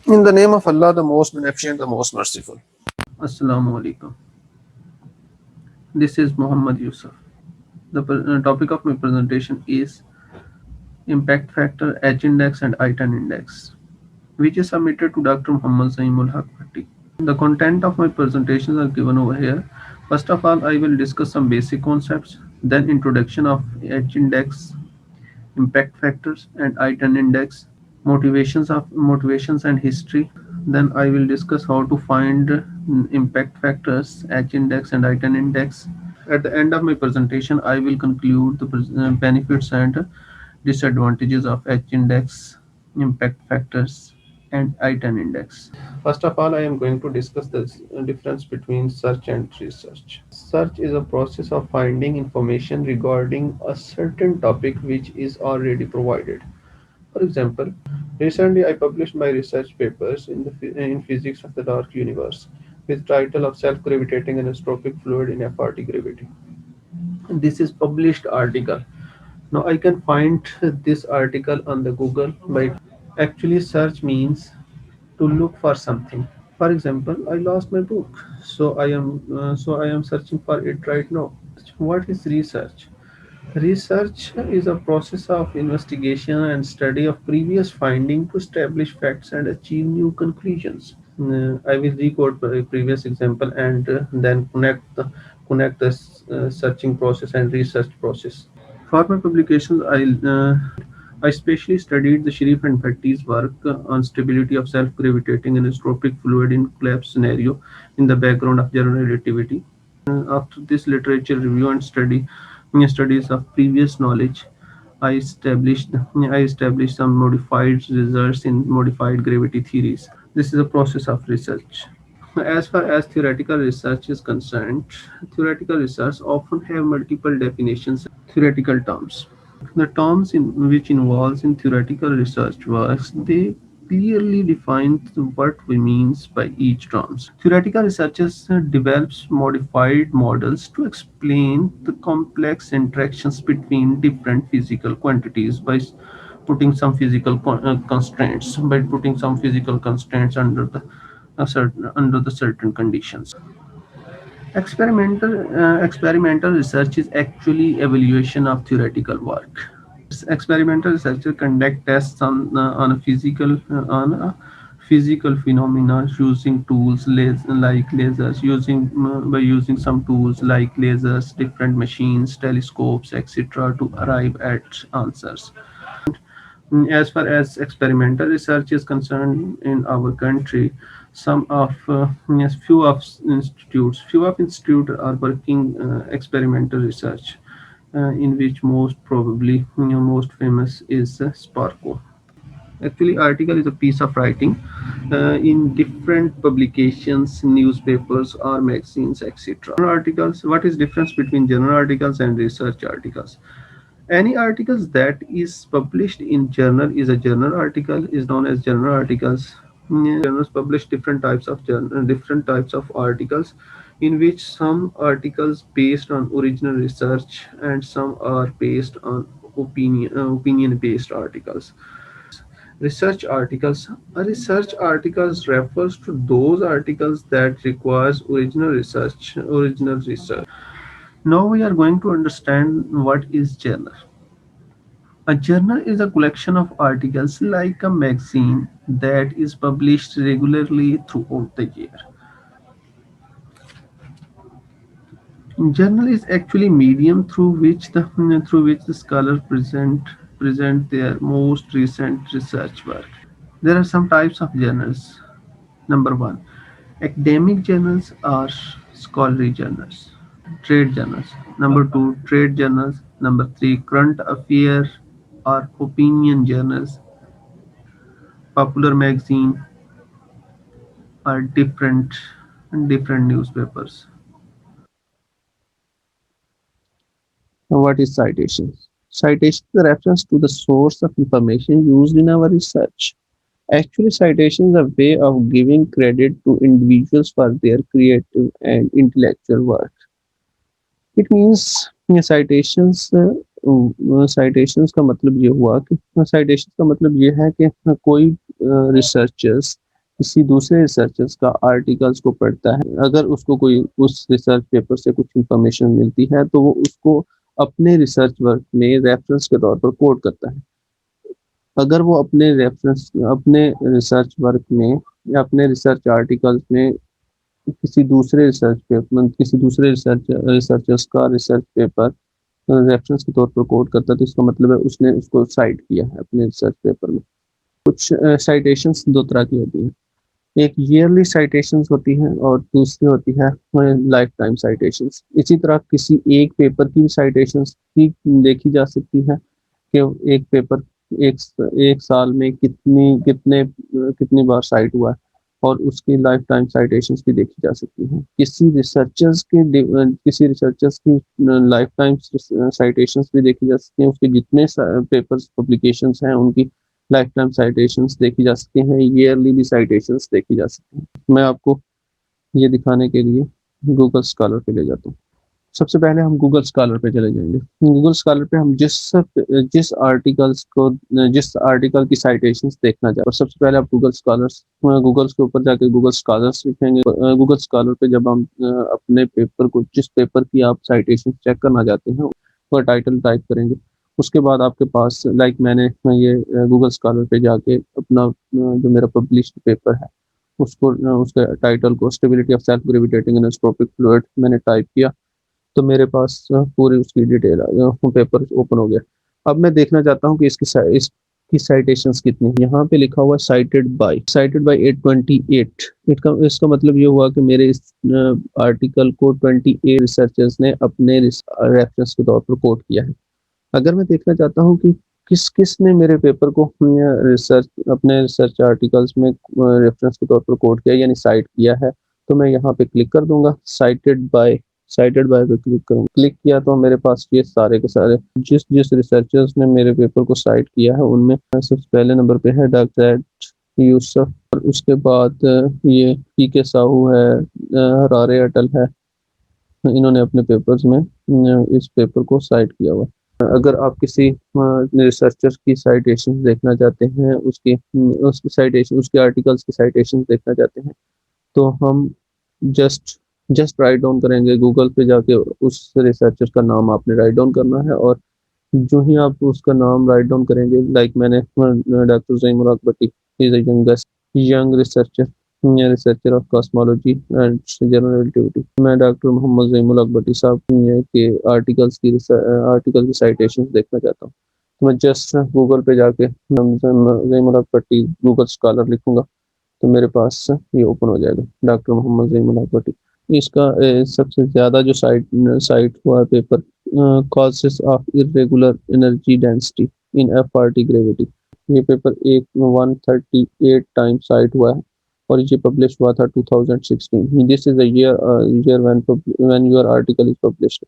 In the name of Allah, the most beneficent, the most merciful. Assalamu alaikum. This is Muhammad Yusuf. The topic of my presentation is impact factor, H index, and I10 index, which is submitted to Dr. Muhammad Zaeemul. The content of my presentations are given over here. First of all, I will discuss some basic concepts, then introduction of H index, impact factors, and I10 index, motivations and history. Then I will discuss how to find impact factors, H index, and I10 index. At the end of my presentation, I will conclude the benefits and disadvantages of H index, impact factors, and I10 index. First of all, I am going to discuss the difference between search and research. Search is a process of finding information regarding a certain topic which is already provided. For example, recently I published my research papers in physics of the dark universe with title of self-gravitating anisotropic fluid in FRT gravity. This is published article. Now I can find this article on the Google by actually search means to look for something. For example, I lost my book, so I am searching for it right now. What is research? Research is a process of investigation and study of previous finding to establish facts and achieve new conclusions. I will record the previous example and then connect the searching process and research process. For my publications, I specially studied the Sharif and Bhatti's work on stability of self-gravitating anisotropic fluid in collapse scenario in the background of general relativity. After this literature review and studies of previous knowledge, I established some modified results in modified gravity theories. This is a process of research. As far as theoretical research is concerned, theoretical research often have multiple definitions and theoretical terms. The terms in which involves in theoretical research works, they clearly define what we means by each terms. Theoretical researchers develops modified models to explain the complex interactions between different physical quantities by putting some physical constraints under the certain conditions. Experimental research is actually evaluation of theoretical work. Experimental researchers conduct tests on a physical phenomena using tools like lasers, by using some tools like lasers, different machines, telescopes, etc., to arrive at answers. As far as experimental research is concerned in our country, few of institutes are working experimental research, in which most famous is Sparko. Actually, article is a piece of writing in different publications, newspapers or magazines, etc. Articles. What is difference between journal articles and research articles? Any articles that is published in journal is a journal article is known as journal articles. Journals publish different types of articles, in which some articles based on original research and some are based on opinion based articles. Research articles. A research articles refers to those articles that requires original research. Now we are going to understand what is journal. A journal is a collection of articles like a magazine that is published regularly throughout the year. Journal is actually medium through which the scholars present their most recent research work. There are some types of journals. Number one, academic journals are scholarly journals. Trade journals. Number two, trade journals. Number three, current affair or opinion journals. Popular magazine are different newspapers. Now, what is citations? Citation is a reference to the source of information used in our research. Actually, citation is a way of giving credit to individuals for their creative and intellectual work. It means citations citations का मतलब ये हुआ कि citations का मतलब ये है कि कोई रिसर्चर्स किसी दूसरे रिसर्चर्स का आर्टिकल्स को पढ़ता है, अगर उसको कोई उस रिसर्च पेपर से कुछ इंफॉर्मेशन मिलती है तो वो उसको अपने रिसर्च वर्क में रेफरेंस के तौर पर कोट करता है। अगर वो अपने रिसर्च वर्क में या अपने रिसर्च आर्टिकल्स में किसी दूसरे रिसर्चर्स का रिसर्च पेपर रेफरेंस के तौर पर कोट करता है, तो इसका मतलब है उसने उसको साइट किया है अपने रिसर्च पेपर में। कुछ साइटेशंस दो तरह की होती हैं, एक ईयरली साइटेशंस होती है और दूसरी होती है लाइफ टाइम साइटेशंस। इसी तरह किसी एक पेपर की साइटेशंस भी देखी जा सकती है कि एक पेपर एक एक साल में कितनी बार साइट हुआ है, और उसकी लाइफ टाइम साइटेशंस भी देखी जा सकती हैं। किसी रिसर्चर्स की लाइफ टाइम साइटेशंस भी देखी जा सकती हैं, उसके जितने पेपर्स पब्लिकेशंस हैं उनकी लाइफ टाइम साइटेशंस देखी जा सकती हैं, ईयरली भी साइटेशंस देखी जा सकती हैं। मैं आपको ये दिखाने के लिए गूगल स्कॉलर पे ले जाता हूँ। सबसे पहले हम गूगल स्कॉलर पे चले जाएंगे। गूगल स्कॉलर पे हम जिस आर्टिकल की साइटेशंस देखना चाहते हैं, सबसे पहले आप गूगल के ऊपर जाके गूगल स्कॉलर्स लिखेंगे। गूगल स्कॉलर पे जब हम अपने पेपर को, जिस पेपर की आप साइटेशन चेक करना चाहते हैं, वो टाइटल टाइप करेंगे। उसके बाद आपके पास मैंने ये गूगल स्कॉलर पे जाके अपना जो मेरा पब्लिश्ड पेपर है उसके टाइटल को stability of self gravitating इनोस्कोपिक fluid मैंने टाइप किया, तो मेरे पास पूरी उसकी डिटेल आ गया, पेपर ओपन हो गया। अब मैं देखना चाहता हूँ कि इसकी साइटेशंस कितनी है। यहाँ पे लिखा हुआ साइटेड बाय 828। इसका मतलब ये हुआ कि मेरे इस आर्टिकल को 28 रिसर्चर्स ने अपने रेफरेंस के तौर पर कोट किया है। अगर मैं देखना चाहता हूँ कि किस किस ने मेरे पेपर को अपने रिसर्च आर्टिकल्स में रेफरेंस के तौर पर कोट किया यानी साइट किया है, तो मैं यहाँ पे क्लिक कर दूंगा, साइटेड बाय पे क्लिक करूँगा। क्लिक किया तो मेरे पास ये सारे के सारे जिस जिस रिसर्चर्स ने मेरे पेपर को साइट किया है उनमें सबसे पहले नंबर पे है डॉक्टर यूसुफ, और उसके बाद ये पी के साहू है, हरारे अटल है। इन्होंने अपने पेपर्स में इस पेपर को साइट किया हुआ है। अगर आप किसी रिसर्चर की साइटेशन देखना चाहते हैं, उसके आर्टिकल्स की साइटेशन देखना चाहते हैं, तो हम जस्ट जस्ट राइट डाउन करेंगे। गूगल पे जाके उस रिसर्चर का नाम आपने राइट डाउन करना है, और जो ही आप उसका नाम राइट डाउन करेंगे, मैंने doctor Zaeem Bhatti is young researcher of cosmology and general relativity. मैं डॉक्टर मोहम्मद ज़ईम भट्टी साहब के आर्टिकल की साइटेशन देखना चाहता हूँ, तो मैं जस्ट गूगल पे जाके ज़ईम भट्टी गूगल स्कॉलर लिखूंगा, तो मेरे पास ये ओपन हो जाएगा, डॉक्टर मोहम्मद ज़ईम भट्टी। इसका सबसे ज़्यादा जो साइट हुआ है paper, causes of irregular energy density in F R T gravity. ये पेपर 138 टाइम साइट हुआ है, और ये पब्लिश हुआ था 2016। This is the year when your article is published,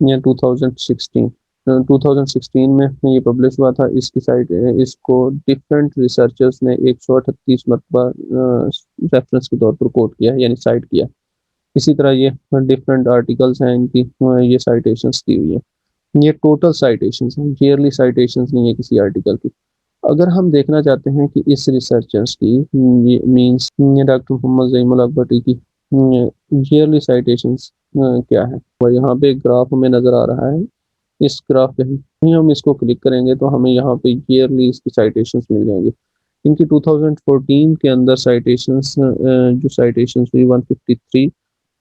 या 2016। 2016 में ये पब्लिश हुआ था। इसको डिफरेंट रिसर्चर्स ने 138 मरतबा रेफरेंस के तौर पर कोट किया है यानी साइट किया। इसी तरह ये डिफरेंट आर्टिकल्स हैं, इनकी ये साइटेशंस दी हुई है। ये टोटल साइटेशंस हैं, ईयरली साइटेशंस नहीं है किसी आर्टिकल की। अगर हम देखना चाहते हैं कि इस रिसर्चर्स की मींस डॉक्टर मोहम्मद ज़ईम भट्टी की ईयरली साइटेशंस क्या है, और यहाँ पे एक ग्राफ हमें नज़र आ रहा है। इस ग्राफ पे हम इसको क्लिक करेंगे तो हमें यहाँ पे ईयरली इसकी साइटेशंस मिल जाएंगे। इनकी 2014 के अंदर जो साइटेशंस हुई 153।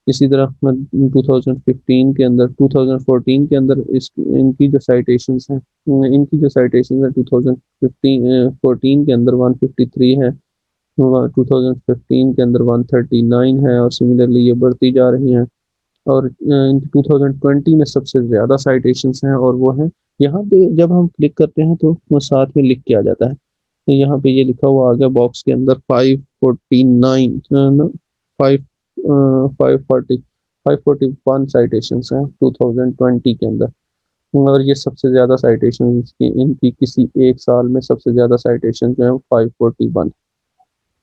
इसी तरह 2015 के अंदर 2014 के अंदर इनकी जो साइटेशंस हैं, 2014 के अंदर 153 है, 2015 के अंदर 139 है, और सिमिलरली ये बढ़ती जा रही हैं। और 2020 में सबसे ज़्यादा साइटेशंस हैं, और वो है यहाँ पे जब हम क्लिक करते हैं तो वो साथ में लिख के आ जाता है। तो यहाँ पे ये लिखा हुआ आ गया बॉक्स के अंदर 549 फाइव 541 साइटेशंस हैं 2020 के अंदर। और ये सबसे ज़्यादा साइटेशन इनकी किसी एक साल में सबसे ज़्यादा साइटेशन जो है 541।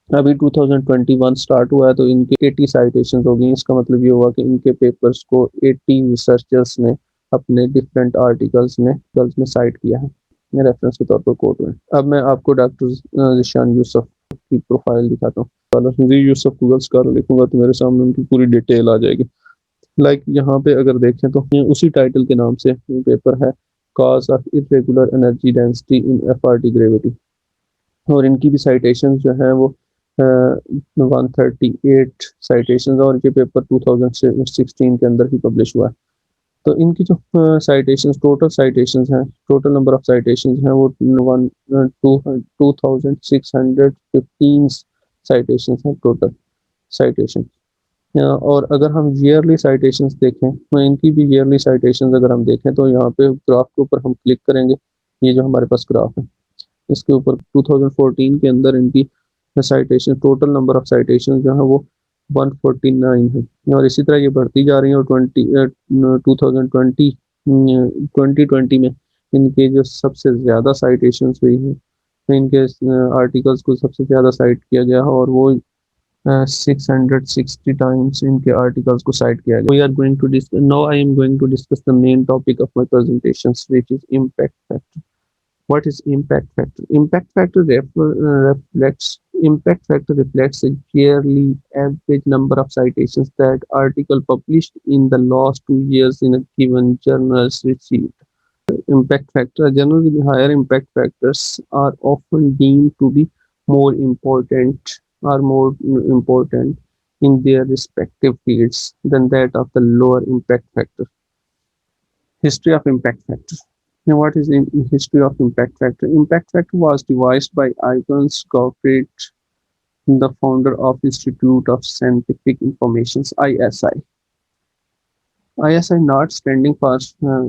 अभी 2021 स्टार्ट हुआ है तो इनके 80 साइटेशन हो गई। इसका मतलब ये हुआ कि इनके पेपर्स को 80 रिसर्चर्स ने अपने डिफरेंट आर्टिकल्स में साइट किया है रेफरेंस के तौर पर कोट में। अब मैं आपको डॉक्टर ज़ीशान यूसुफ की प्रोफाइल दिखाता हूँ। जी यूसुफ गूगल स्कॉलर लिखूंगा तो मेरे सामने उनकी पूरी डिटेल आ जाएगी। यहाँ पे अगर देखें तो ये उसी टाइटल के नाम से पेपर है, cause of irregular energy density in FRT gravity, और इनकी भी साइटेशन जो है वो 138 साइटेशन, और ये पेपर 2016 के अंदर ही पब्लिश हुआ है। तो इनकी जो साइटेशंस, टोटल साइटेशंस हैं, टोटल नंबर ऑफ साइटेशंस हैं वो 2615 साइटेशंस हैं टोटल साइटेशन। और अगर हम ईयरली साइटेशंस देखें तो इनकी भी ईयरली साइटेशंस अगर हम देखें तो यहाँ पे ग्राफ के ऊपर हम क्लिक करेंगे, ये जो हमारे पास ग्राफ है इसके ऊपर 2014 के अंदर इनकी citation, total number of citation जो है वो 149 है, और इसी तरह ये बढ़ती जा रही है। और 2020 में इनके जो सबसे ज़्यादा साइटेशंस हुई हैं, इनके आर्टिकल्स को सबसे ज़्यादा साइट किया गया है, और वो 660 टाइम्स इनके आर्टिकल्स को साइट किया गया। We are going to discuss now, I am going to discuss the main topic of my presentations, which is impact factor. What is impact factor? Impact factor reflects a yearly average number of citations that article published in the last 2 years in a given journals received. Impact factor, generally the higher impact factors are often deemed to be more important important in their respective fields than that of the lower impact factor. History of impact factor. Now, what is the history of impact factor? Impact factor was devised by i10 the founder of Institute of Scientific Informations, ISI. ISI not standing for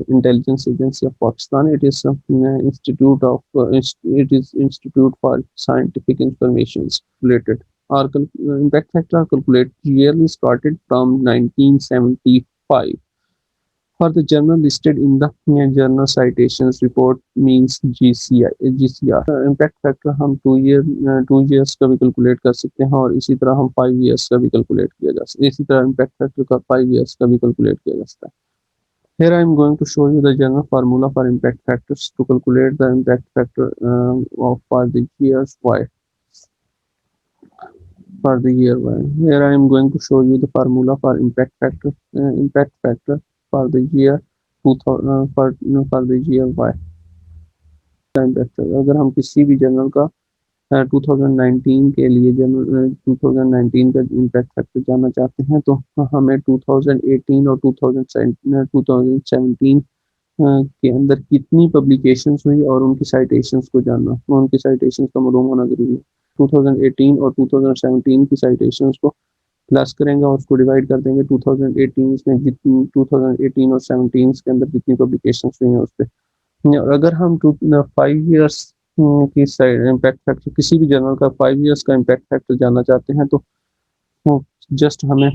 Intelligence Agency of Pakistan. It is Institute for Scientific Informations related. Our impact factor are calculated yearly started from 1975. For the journal listed in the journal citations report means GCR. Impact factor हम 2 years का भी calculate कर सकते हैं, और इसी तरह हम 5 years का भी कैलकुलेट किया जा सकता है। इसी तरह इम्पैक्ट फैक्टर का 5 years का भी कैलकुलेट किया जा सकता है। Here I am going to show you the general formula for impact factors to calculate the impact factor for the years Y. For the year Y. Here I am going to show you the formula for impact factor. Impact factor for the year 2000 for the year Y. अगर हम किसी भी journal का 2019 के लिए 2019 का impact factor जानना चाहते हैं तो हमें 2018 और 2017 के अंदर कितनी पब्लिकेशंस हुई और उनकी साइटेशंस को जानना, उनकी साइटेशंस का मालूम होना जरूरी है। 2018 और 2017 की साइटेशंस को प्लस करेंगे और उसको डिवाइड कर देंगे 2018 में जितनी 2018 और 17 के अंदर जितनी पब्लिकेशंस हुई हैं उस पर। और अगर हम 5 years की साइड इम्पैक्ट फैक्टर, किसी भी जर्नल का 5 years का इम्पैक्ट फैक्टर जानना चाहते हैं तो जस्ट हमें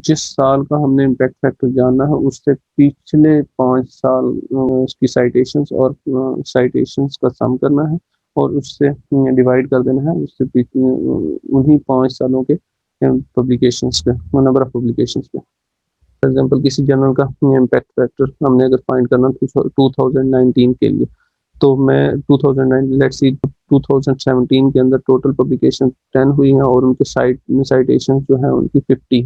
जिस साल का हमने इम्पैक्ट फैक्टर जानना है उससे पिछले 5 साल उसकी साइटेशंस और साइटेशंस का सम करना है और उससे डिवाइड कर देना है उससे उन्हीं 5 सालों के पब्लिकेशंस पे, नंबर ऑफ पब्लिकेशंस पे। फॉर एग्जांपल किसी जर्नल का इम्पैक्ट फैक्टर हमने अगर फाइंड करना 2019 के लिए तो मैं 2009 लेट्स सी 2017 के अंदर टोटल पब्लिकेशन 10 हुई हैं और उनके साइटेशन जो है उनकी 50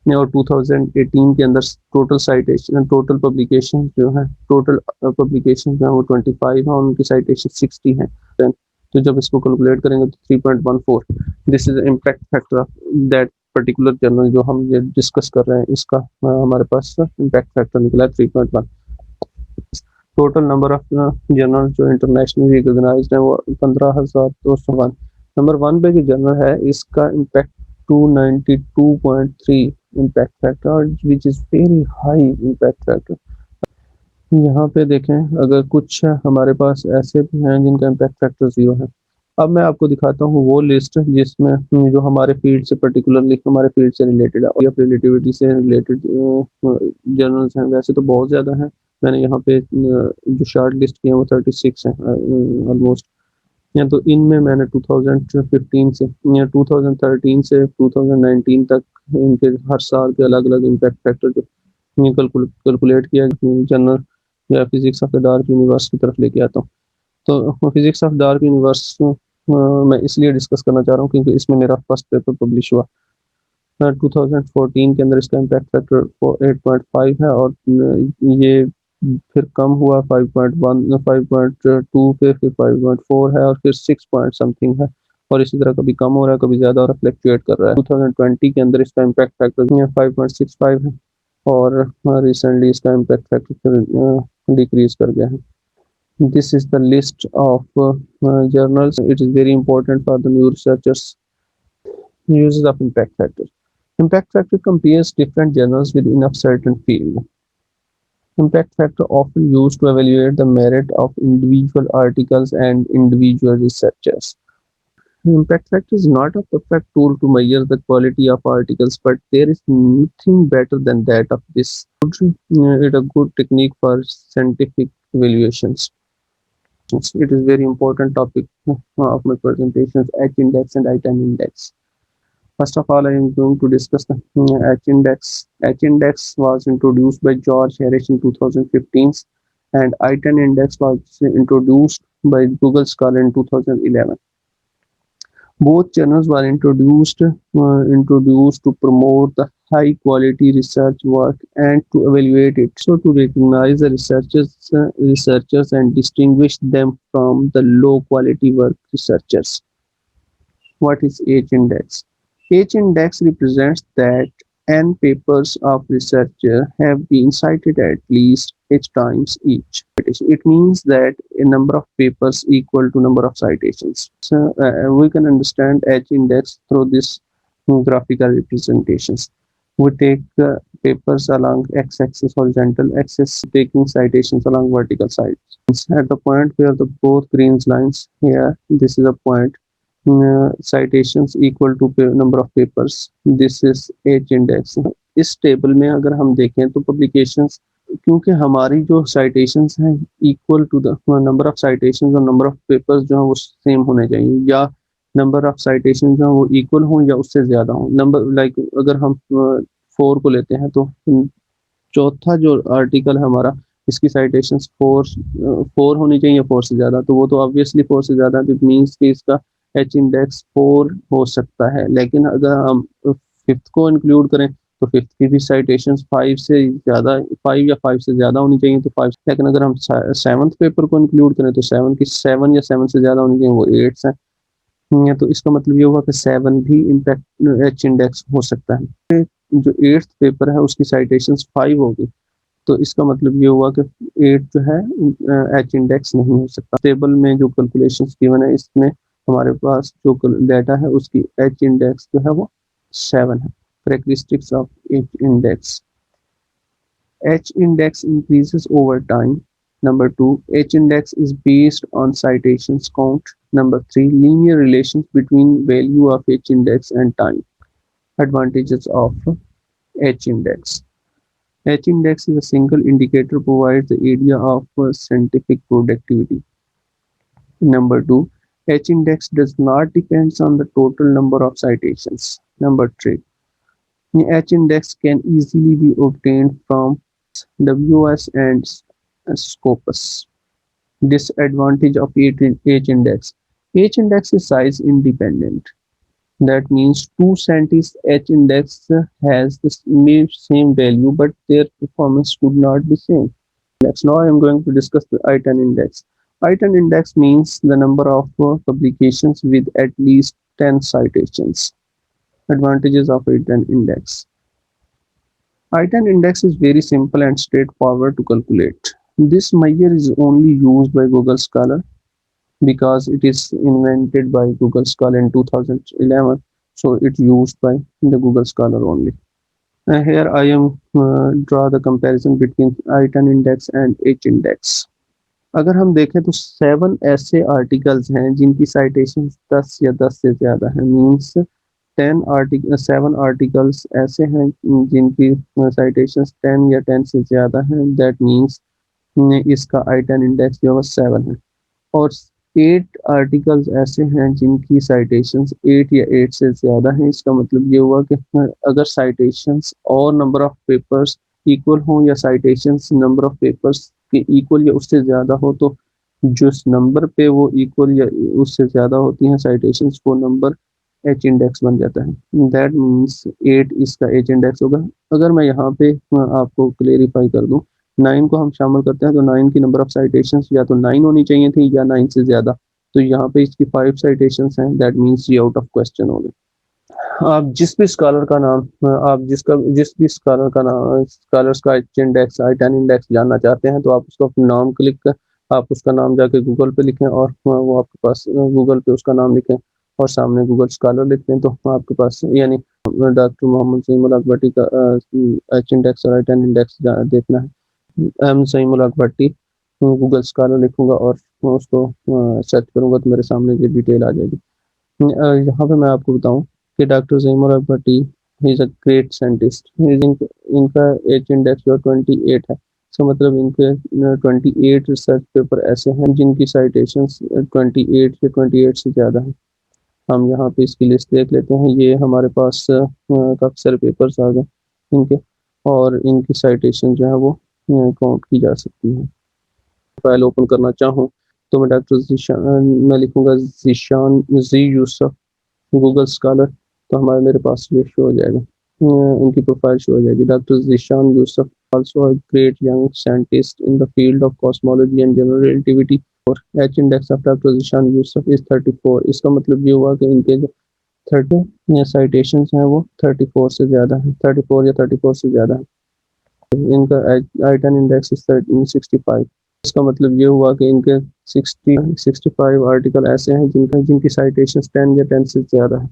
है, और 2018 के अंदर टोटल पब्लिकेशन जो है पब्लिकेशन जो है वो 25 है और उनकी साइटेशन 60 है। तो जब इसको कैलकुलेट करेंगे तो 3.14, this is impact factor of that particular journal जो हम ये डिस्कस कर रहे हैं, इसका हमारे पास इम्पैक्ट फैक्टर निकला है 3.1। टोटल नंबर ऑफ जर्नल जो इंटरनेशनली रिकॉग्नाइज्ड है वो 15,201। नंबर 1 पे जो जर्नल है इसका impact 292.3 impact factor which is very high impact factor. यहाँ पे देखें अगर कुछ हमारे पास ऐसे भी हैं जिनका इम्पैक्ट फैक्टर 0 है। अब मैं आपको दिखाता हूँ वो लिस्ट जिसमें जो हमारे फील्ड से पर्टिकुलरली हमारे फील्ड से रिलेटेड है या रिलेटिविटी से रिलेटेड जर्नल्स हैं। वैसे तो बहुत ज़्यादा हैं, मैंने यहाँ पे जो शॉर्ट लिस्ट किए हैं वो 36 हैं ऑलमोस्ट। या तो इनमें मैंने 2015 से या 2013 से 2019 तक इनके हर साल के अलग अलग इम्पैक्ट फैक्टर जो कैलकुलेट किया जनरल या physics of the dark universe की तरफ लेके आता हूँ। तो फिजिक्स ऑफ डार्क यूनिवर्स मैं इसलिए डिस्कस करना चाह रहा हूँ क्योंकि इसमें मेरा फर्स्ट पेपर पब्लिश हुआ 2014 के अंदर। इसका इम्पैक्ट फैक्टर 8.5 है और ये फिर कम हुआ 5.1 5.2 पे, फिर 5.4 है और फिर 6 पॉइंट समथिंग है, और इसी तरह कभी कम हो रहा है कभी ज़्यादा हो रहा है, फ्लक्चुएट कर रहा है। 2020 के अंदर इसका इम्पैक्ट फैक्टर 5.65 है और रिसेंटली इसका इम्पैक्ट फैक्टर डिक्रीज कर गया है। This is the list of journals. It is very important for the new researchers. Uses of impact factor. Impact factor compares different journals within a certain field. Impact factor often used to evaluate the merit of individual articles and individual researchers. Impact factor is not a perfect tool to measure the quality of articles, but there is nothing better than that of this. It is a good technique for scientific evaluations. It is very important topic of my presentations, H index and I10 index. First of all, I am going to discuss the H index. H index was introduced by George Harris in 2015, and I10 index was introduced by Google Scholar in 2011. Both journals were introduced to promote the high quality research work and to evaluate it, so to recognize the researchers and distinguish them from the low quality work researchers. What is H index? H index represents that n papers of researcher have been cited at least h times each. It means that a number of papers equal to number of citations. So we can understand H index through this graphical representations. We take papers along x-axis, horizontal axis, taking citations along vertical sides. At the point where the both green lines here, this is a point. Citations equal to number of papers. This is H index. इस table में अगर हम देखें तो publications, क्योंकि हमारी जो citations हैं equal to the number of citations और नंबर ऑफ पेपर्स जो हैं वो सेम होने चाहिए, या नंबर ऑफ साइटेशंस जो हैं वो इक्वल हों या उससे ज़्यादा हों। नंबर लाइक अगर हम 4 को लेते हैं तो चौथा जो आर्टिकल है हमारा, इसकी साइटेशंस 4 होनी चाहिए, 4 से ज़्यादा, तो वो तो ऑब्वियसली 4 से ज़्यादा, इट मीन्स कि इसका एच इंडेक्स 4 हो सकता है। लेकिन अगर हम फिफ्थ को इंक्लूड करें तो फिफ्थ की भी साइटेशंस 5 से ज़्यादा, 5 या 5 से ज़्यादा होनी चाहिए, तो 5। लेकिन अगर हम सेवन्थ पेपर को इंक्लूड करें तो 7 की 7 या 7 से ज़्यादा होनी चाहिए, वो 8 है। तो इसका मतलब ये हुआ कि 7 भी इम्पैक्ट एच इंडेक्स हो सकता है। जो 8th पेपर है उसकी साइटेशंस 5 होगी, तो इसका मतलब ये हुआ कि 8 जो है एच इंडेक्स नहीं हो सकता। टेबल में जो कैलकुलेशंस गिवन है इसमें हमारे पास जो डाटा है उसकी एच इंडेक्स जो है वो 7 है। Characteristics of H index. H index increases over time. Number 2, H index is based on citations count. Number 3, linear relations between value of H index and time. Advantages of H index. H index is a single indicator, provides the area of scientific productivity. Number 2, H index does not depend on the total number of citations. Number 3, H index can easily be obtained from WS and scopus. Disadvantage of H index. H index is size independent. That means two scientists H index has the same value, but their performance could not be same. Now I am going to discuss the I10 index. I10 index means the number of publications with at least 10 citations. Advantages of I10 index. I10 index is very simple and straightforward to calculate. This measure is only used by Google Scholar because it is invented by Google Scholar in 2011, so it's used by the Google Scholar only. Here I am draw the comparison between I10 index and H index. अगर हम देखें तो 7 ऐसे articles हैं जिनकी citation 10 या 10 से ज़्यादा है, मीन्स 7 आर्टिकल्स ऐसे हैं जिनकी साइटेशंस 10 या 10 से ज़्यादा हैं, दैट मीन्स इसका I10 इंडेक्स जो है 7 है। और 8 आर्टिकल्स ऐसे हैं जिनकी साइटेशंस 8 या 8 से ज़्यादा हैं, इसका मतलब ये हुआ कि अगर साइटेशंस और नंबर ऑफ पेपर्स इक्वल हो या साइटेशंस नंबर ऑफ पेपर्स के इक्वल या उससे ज़्यादा हो, तो जिस नंबर पे वो इक्वल या उससे ज़्यादा होती हैं साइटेशंस, वो नंबर एच इंडेक्स बन जाता है। दैट मीन्स 8 इसका एच इंडेक्स होगा। अगर मैं यहाँ पे आपको क्लेरिफाई कर दूँ, 9 को हम शामिल करते हैं तो 9 की नंबर ऑफ साइटेशंस या तो 9 होनी चाहिए थी या 9 से ज़्यादा। तो यहाँ पे इसकी 5 साइटेशंस हैं, दैट मीन्स ये आउट ऑफ क्वेश्चन हो गए। आप जिस भी स्कॉलर का नाम आप जिस भी स्कॉलर का नाम स्कॉलर्स का इंडेक्स i10 इंडेक्स जानना चाहते हैं, तो आप उसका नाम क्लिक कर आप उसका नाम जाके गूगल पे लिखें और वो आपके पास गूगल पे उसका नाम लिखें और सामने गूगल स्कॉलर लिखते हैं, तो आपके पास यानी डॉक्टर मोहम्मद ज़ईमुल हक भट्टी का एच इंडेक्स और i10 इंडेक्स देखना है। एम ज़ईमुल हक भट्टी गूगल स्कॉलर लिखूंगा और उसको सर्च करूंगा तो मेरे सामने ये डिटेल आ जाएगी। यहाँ पे मैं आपको बताऊं कि डॉक्टर ज़ईमुल हक भट्टी इज़ अ ग्रेट साइंटिस्ट। इनका एच इंडेक्स जो 28 है, इसका मतलब इनके 28 रिसर्च पेपर ऐसे हैं जिनकी साइटेशंस 28 या 28 से ज़्यादा है। हम यहाँ पे इसकी लिस्ट देख लेते हैं। ये हमारे पास काफ़ी सारे पेपर्स आ गए इनके, और इनकी साइटेशन जो है वो काउंट की जा सकती है। फाइल ओपन करना चाहूँ तो मैं डॉक्टर ज़ीशान मैं लिखूँगा ज़ीशान जी यूसुफ गूगल स्कॉलर, तो हमारे मेरे पास ये शो हो जाएगा, उनकी प्रोफाइल शो हो जाएगी। Doctor Zeeshan Yusuf also a great young scientist in the field of cosmology and general relativity. और H index of doctor Zeeshan Yusuf is 34। इसका मतलब ये हुआ कि इनके जो 30 साइटेशंस हैं वो 34 से ज़्यादा है, 34 या 34 से ज़्यादा है। इनका i10 इंडेक्स इज 65। इसका मतलब ये हुआ कि इनके 65 आर्टिकल ऐसे हैं जिनकी साइटेशंस 10 या 10 से ज़्यादा है।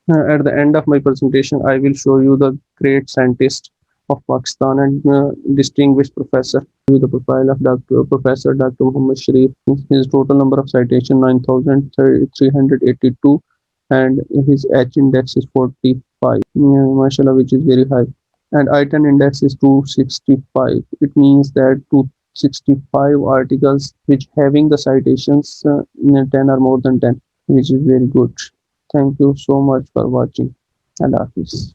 At the end of my presentation, I will show you the great scientist of Pakistan and distinguished professor. The profile of Professor Dr. Muhammad Sharif. His total number of citation 9,382, and his H index is 45. Yeah, mashallah, which is very high. And I10 index is 265. It means that 265 articles which having the citations 10 or more than 10, which is very good. Thank you so much for watching. Allah Hafiz.